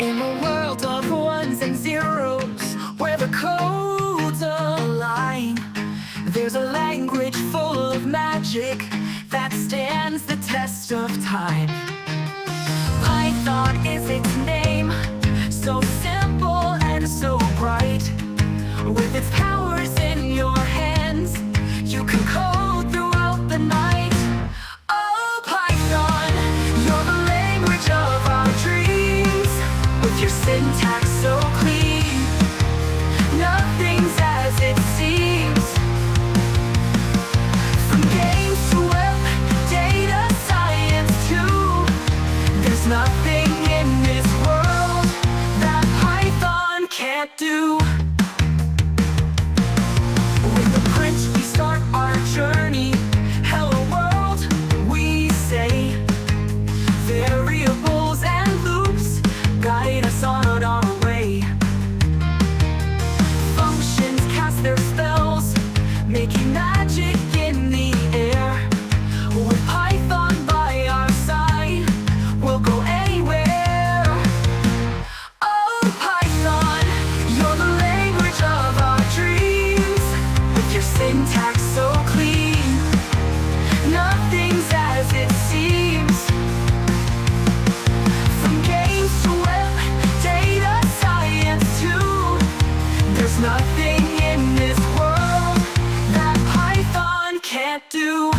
In a world of ones and zeros, where the codes align, there's a language full of magic that stands the test of time. Python is its name, so simple and so bright. With its powers in your hands, you can code throughout the night. Oh, Python, you're the language of our dreams. With your syntax so clean, nothing's as it seems. From games to web, data science too, there's nothing in this world that Python can't do. With the print we start our journey. Hello world, we say. Variables and loops guide us on our way. Functions cast their spells, making magic in the air. With Python by our side, we'll go anywhere. Oh, Python, you're the language of our dreams. With your syntax so clean, nothing's as it seems. From games to web, data science too, there's nothing in this world that Python can't do.